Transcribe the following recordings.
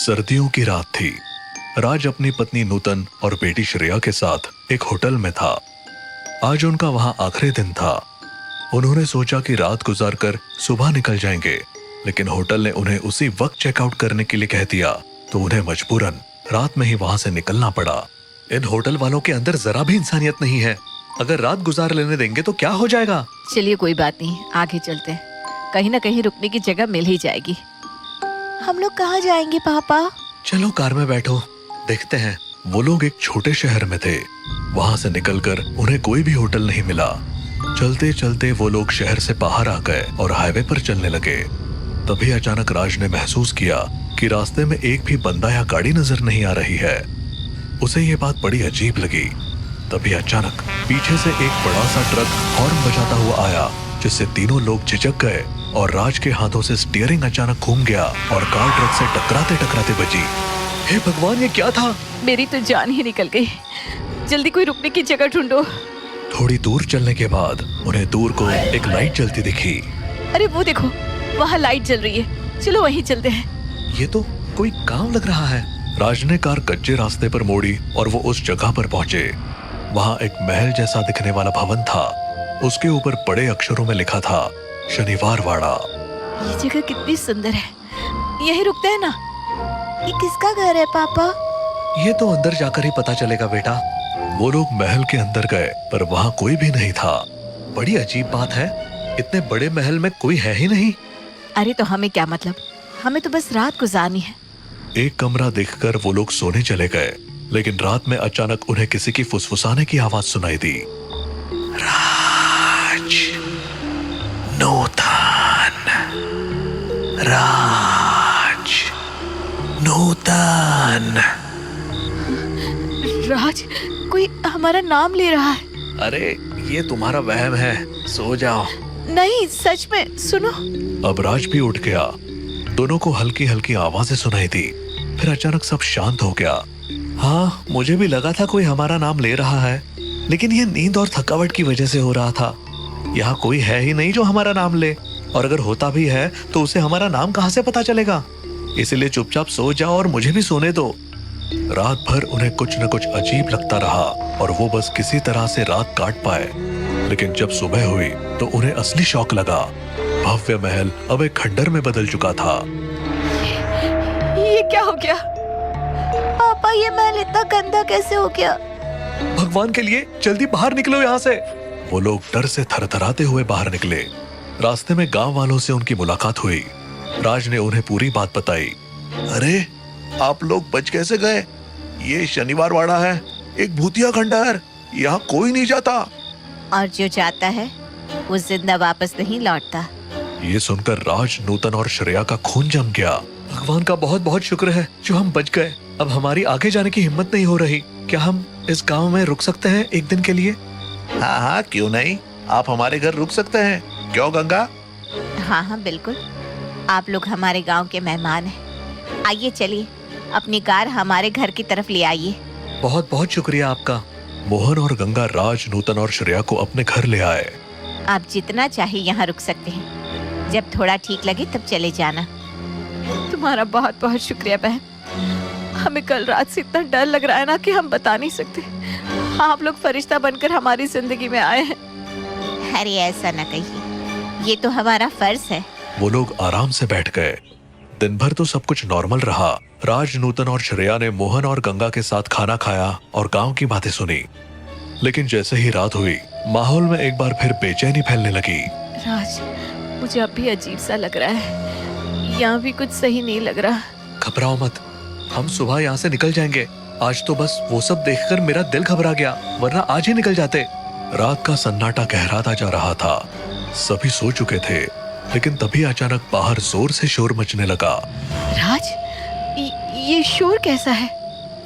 सर्दियों की रात थी। राज अपनी पत्नी नूतन और बेटी श्रेया के साथ एक होटल में था। आज उनका वहां आखिरी दिन था। उन्होंने सोचा कि रात गुजारकर सुबह निकल जाएंगे, लेकिन होटल ने उन्हें उसी वक्त चेकआउट करने के लिए कह दिया, तो उन्हें मजबूरन रात में ही वहां से निकलना पड़ा। इन होटल वालों के अंदर जरा भी इंसानियत नहीं है। अगर रात गुजार लेने देंगे तो क्या हो जाएगा। चलिए कोई बात नहीं, आगे चलते हैं, कहीं ना कहीं रुकने की जगह मिल ही जाएगी। हम लोग कहाँ जाएंगे पापा? चलो कार में बैठो, देखते हैं। वो लोग एक छोटे शहर में थे। वहां से निकलकर उन्हें कोई भी होटल नहीं मिला। चलते चलते वो लोग शहर से बाहर आ गए और हाईवे पर चलने लगे। तभी अचानक राज ने महसूस किया कि रास्ते में एक भी बंदा या गाड़ी नजर नहीं आ रही है। उसे ये बात बड़ी अजीब लगी। तभी अचानक पीछे से एक बड़ा सा ट्रक हॉर्न बजाता हुआ आया, जिससे तीनों लोग झिझक गए और राज के हाथों से स्टीयरिंग अचानक घूम गया और कार ट्रक से टकराते टकराते बची। हे भगवान, ये क्या था? मेरी तो जान ही निकल गई। जल्दी कोई रुकने की जगह ढूंढो। थोड़ी दूर चलने के बाद उन्हें दूर को एक लाइट जलती दिखी। अरे वो देखो, वहाँ लाइट जल रही है, चलो वहीं चलते हैं। ये तो कोई गांव लग रहा है। राज ने कार कच्चे रास्ते पर मोड़ी और वो उस जगह पर पहुंचे। वहाँ एक महल जैसा दिखने वाला भवन था। उसके ऊपर बड़े अक्षरों में लिखा था, शनिवार वाड़ा। ये जगह कितनी सुंदर है, यहीं रुकते हैं ना। ये किसका घर है पापा? ये तो अंदर जाकर ही पता चलेगा बेटा। वो लोग महल के अंदर गए, पर वहाँ कोई भी नहीं था। बड़ी अजीब बात है, इतने बड़े महल में कोई है ही नहीं। अरे तो हमें क्या मतलब, हमें तो बस रात गुजारनी है। एक कमरा देखकर वो लोग सोने चले गए, लेकिन रात में अचानक उन्हें किसी की फुसफुसाने की आवाज सुनाई दी। राज, नूतन, राज, नूतन। राज, कोई हमारा नाम ले रहा है। अरे ये तुम्हारा वहम है, सो जाओ। नहीं, सच में, सुनो। अब राज भी उठ गया। दोनों को हल्की हल्की आवाजें सुनाई दी। फिर अचानक सब शांत हो गया। हाँ, मुझे भी लगा था कोई हमारा नाम ले रहा है, लेकिन ये नींद और थकावट की वजह से हो रहा था। यहाँ कोई है ही नहीं जो हमारा नाम ले, और अगर होता भी है तो उसे हमारा नाम कहाँ से पता चलेगा। इसलिए चुपचाप सो जाओ और मुझे भी सोने दो। रात भर उन्हें कुछ न कुछ अजीब लगता रहा और वो बस किसी तरह से रात काट पाए। लेकिन जब सुबह हुई तो उन्हें असली शौक लगा। भव्य महल अब एक खंडर में बदल चुका था। ये क्या हो गया? पापा, ये महल इतना गंदा कैसे हो गया? भगवान के लिए जल्दी बाहर निकलो यहाँ से। वो लोग डर से थरथराते हुए बाहर निकले। रास्ते में गांव वालों से उनकी मुलाकात हुई। राज ने उन्हें पूरी बात बताई। अरे, आप लोग बच कैसे गए? ये शनिवार वाड़ा है, एक भूतिया खंडहर। यहाँ कोई नहीं जाता, और जो जाता है वो जिंदा वापस नहीं लौटता। ये सुनकर राज, नूतन और श्रेया का खून जम गया। भगवान का बहुत बहुत शुक्र है जो हम बच गए। अब हमारी आगे जाने की हिम्मत नहीं हो रही। क्या हम इस गांव में रुक सकते हैं एक दिन के लिए? हाँ हाँ, क्यों नहीं, आप हमारे घर रुक सकते हैं। क्यों गंगा? हाँ हाँ बिल्कुल, आप लोग हमारे गांव के मेहमान हैं। आइए चलिए, अपनी कार हमारे घर की तरफ ले आइए। बहुत बहुत शुक्रिया आपका। मोहन और गंगा राज, नूतन और श्रेया को अपने घर ले आए। आप जितना चाहे यहाँ रुक सकते हैं, जब थोड़ा ठीक लगे तब चले जाना। तुम्हारा बहुत बहुत शुक्रिया बहन। हमें कल रात से इतना डर लग रहा है ना कि हम बता नहीं सकते। आप लोग फरिश्ता बनकर हमारी जिंदगी में आए हैं। अरे ऐसा न कहिए, ये तो हमारा फर्ज है। वो लोग आराम से बैठ गए। दिन भर तो सब कुछ नॉर्मल रहा। राज, नूतन और श्रेया ने मोहन और गंगा के साथ खाना खाया और गांव की बातें सुनी। लेकिन जैसे ही रात हुई, माहौल में एक बार फिर बेचैनी फैलने लगी। राज, मुझे अब भी अजीब सा लग रहा है। यहाँ भी कुछ सही नहीं लग रहा। घबराओ मत, हम सुबह यहाँ से निकल जाएंगे। आज तो बस वो सब देखकर मेरा दिल घबरा गया, वरना आज ही निकल जाते। रात का सन्नाटा गहराता जा रहा था। सभी सो चुके थे, लेकिन तभी अचानक बाहर जोर से शोर मचने लगा। राज, ये शोर कैसा है?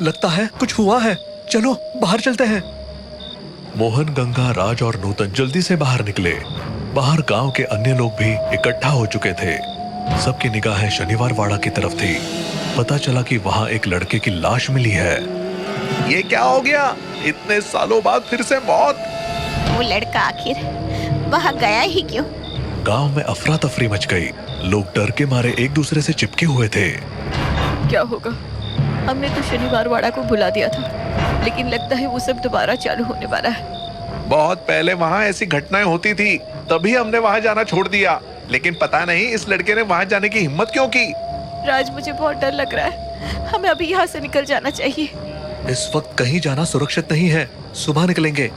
लगता है कुछ हुआ है, चलो बाहर चलते हैं। मोहन, गंगा, राज और नूतन जल्दी से बाहर निकले। बाहर गांव के अन्य लोग भी इकट्ठा हो चुके थे। सबकी निगाहें शनिवार वाड़ा की तरफ थी। पता चला कि वहां एक लड़के की लाश मिली है। ये क्या हो गया? इतने सालों बाद फिर से मौत। वो लड़का आखिर वहाँ गया ही क्यों? गांव में अफरा तफरी मच गई। लोग डर के मारे एक दूसरे से चिपके हुए थे। क्या होगा। हमने तो शनिवार वाड़ा को भुला दिया था, लेकिन लगता है वो सब दोबारा चालू होने वाला है। बहुत पहले वहाँ ऐसी घटनाएं होती थी, तभी हमने वहाँ जाना छोड़ दिया। लेकिन पता नहीं इस लड़के ने वहाँ जाने की हिम्मत क्यों की। राज, मुझे बहुत डर लग रहा है। हमें अभी यहाँ से निकल जाना चाहिए। इस वक्त कहीं जाना सुरक्षित नहीं है, सुबह निकलेंगे।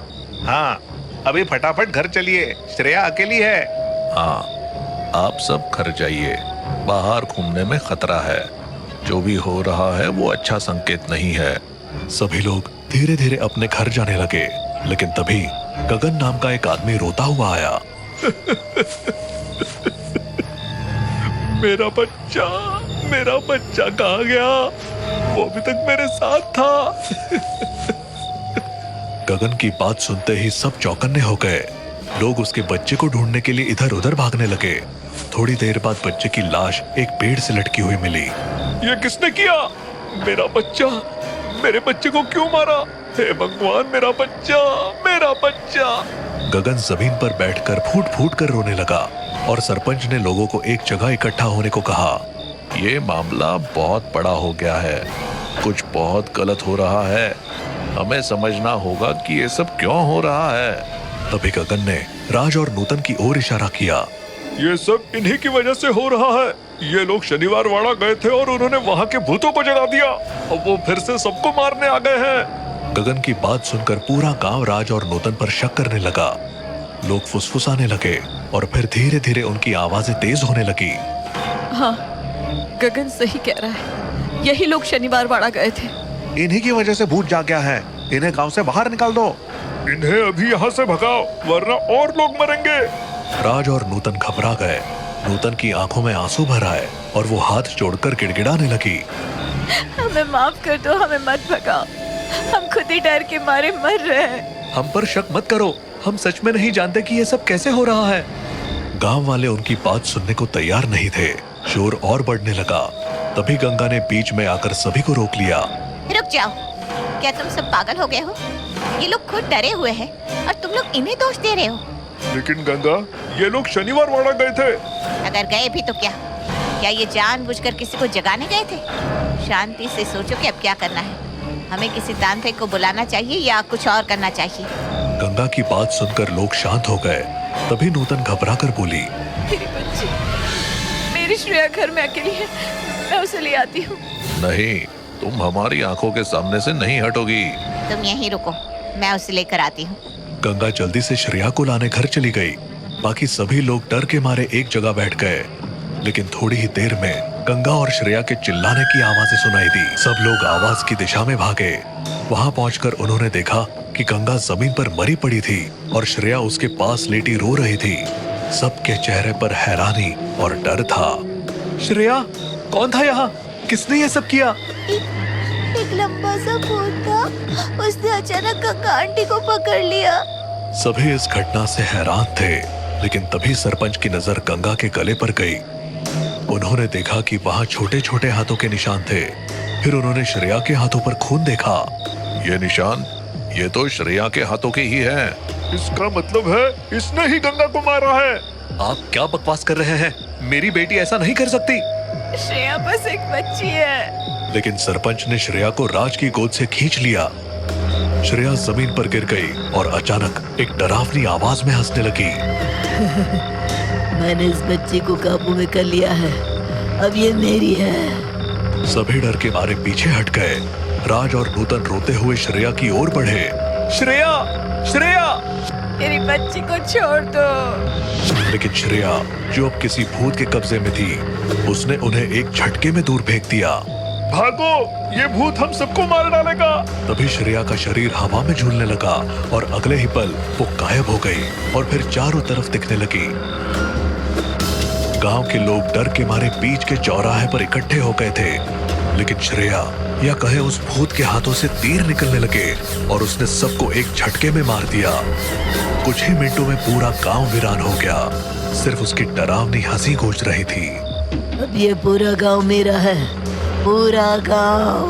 हाँ, अभी फटाफट घर चलिए, श्रेया अकेली है। हाँ, आप सब घर जाइए, बाहर घूमने में खतरा है। जो भी हो रहा है वो अच्छा संकेत नहीं है। सभी लोग धीरे धीरे अपने घर जाने लगे, लेकिन तभी गगन नाम का एक आदमी रोता हुआ आया। मेरा बच्चा कहाँ गया? वो अभी तक मेरे साथ था। गगन की बात सुनते ही सब चौकन्ने हो गए। लोग उसके बच्चे को ढूंढने के लिए इधर उधर भागने लगे। थोड़ी देर बाद बच्चे की लाश एक पेड़ से लटकी हुई मिली। ये किसने किया? मेरा बच्चा, मेरे बच्चे को क्यों मारा? हे भगवान, मेरा बच्चा। गगन जमीन पर बैठकर फूट फूट कर रोने लगा और सरपंच ने लोगों को एक जगह इकट्ठा होने को कहा। ये मामला बहुत बड़ा हो गया है, कुछ बहुत गलत हो रहा है। हमें समझना होगा कि ये सब क्यों हो रहा है। तभी गगन ने राज और नूतन की ओर इशारा किया। ये सब इन्हीं की वजह से हो रहा है। ये लोग शनिवार वाड़ा गए थे और उन्होंने वहाँ के भूतों को जगा दिया। अब वो फिर से सबको मारने आ गए हैं। गगन की बात सुनकर पूरा गांव राज और नूतन पर शक करने लगा। लोग फुसफुसाने लगे और फिर धीरे धीरे उनकी आवाजें तेज होने लगी। हाँ, गगन सही कह रहा है, यही लोग शनिवार वाड़ा गए थे। इन्हीं की वजह से भूत जाग गया है। इन्हें गांव से बाहर निकाल दो। इन्हें अभी यहाँ से भगाओ, वरना और लोग मरेंगे। राज और नूतन घबरा गए। नूतन की आंखों में आंसू भर आए और वो हाथ जोड़कर गिड़गिड़ाने लगी। हमें माफ कर दो, हमें मत भगाओ, हम खुद ही डर के मारे मर रहे हैं। हम पर शक मत करो, हम सच में नहीं जानते कि ये सब कैसे हो रहा है। गांव वाले उनकी बात सुनने को तैयार नहीं थे। शोर और बढ़ने लगा। तभी गंगा ने बीच में आकर सभी को रोक लिया। रुक जाओ, क्या तुम सब पागल हो गए हो? ये लोग खुद डरे हुए हैं और तुम लोग इन्हें दोष दे रहे हो। लेकिन गंगा, ये लोग शनिवार वाड़ा गए थे। अगर गए भी तो क्या ये जानबूझकर किसी को जगाने गए थे? शांति से सोचो कि अब क्या करना है। हमें किसी तांत्रिक को बुलाना चाहिए या कुछ और करना चाहिए। गंगा की बात सुनकर लोग शांत हो गए। तभी नूतन घबरा कर बोली। मेरी बच्ची, मेरी श्रेया घर में अकेली है, मैं उसे ले आती हूँ। नहीं, तुम हमारी आंखों के सामने से नहीं हटोगी। तुम यहीं रुको, मैं उसे लेकर आती हूँ। गंगा जल्दी से श्रेया को लाने घर चली गई। बाकी सभी लोग डर के मारे एक जगह बैठ गए। लेकिन थोड़ी ही देर में गंगा और श्रेया के चिल्लाने की आवाजें सुनाई दी। सब लोग आवाज की दिशा में भागे। वहां पहुंचकर उन्होंने देखा कि गंगा जमीन पर मरी पड़ी थी और श्रेया उसके पास लेटी रो रही थी। सबके चेहरे पर हैरानी और डर था। श्रेया, कौन था यहाँ? किसने ये सब किया? एक लंबा सा भूत था, उसने अचानक गंगा आंटी को पकड़ लिया। सभी इस घटना से हैरान थे, लेकिन तभी सरपंच की नजर गंगा के गले पर गई। उन्होंने देखा कि वहाँ छोटे छोटे हाथों के निशान थे। फिर उन्होंने श्रेया के हाथों पर खून देखा। ये निशान, ये तो श्रेया के हाथों के ही हैं। इसका मतलब है इसने ही गंगा को मारा है। आप क्या बकवास कर रहे हैं? मेरी बेटी ऐसा नहीं कर सकती। श्रेया बस एक बच्ची है। लेकिन सरपंच ने श्रेया को राज की गोद से खींच लिया। श्रेया जमीन पर गिर गई और अचानक एक डरावनी आवाज में हंसने लगी। मैंने इस बच्ची को काबू में कर लिया है, अब ये मेरी है। सभी डर के मारे पीछे हट गए। राज और नूतन रोते हुए श्रेया की ओर बढ़े। श्रेया, श्रेया! मेरी बच्ची को छोड़ दो। लेकिन श्रेया, जो अब किसी भूत के कब्जे में थी, उसने उन्हें एक झटके में दूर फेंक दिया। भागो, ये भूत हम सबको मार डालेगा। तभी श्रेया का शरीर हवा में झूलने लगा और अगले ही पल वो गायब हो गई और फिर चारों तरफ दिखने लगी। गांव के लोग डर के मारे बीच के चौराहे पर इकट्ठे हो गए थे। लेकिन श्रेया, या कहे उस भूत के हाथों से तीर निकलने लगे और उसने सबको एक झटके में मार दिया। कुछ ही मिनटों में पूरा गांव वीरान हो गया। सिर्फ उसकी डरावनी हंसी गूंज रही थी। अब ये पूरा गांव मेरा है, पूरा गांव।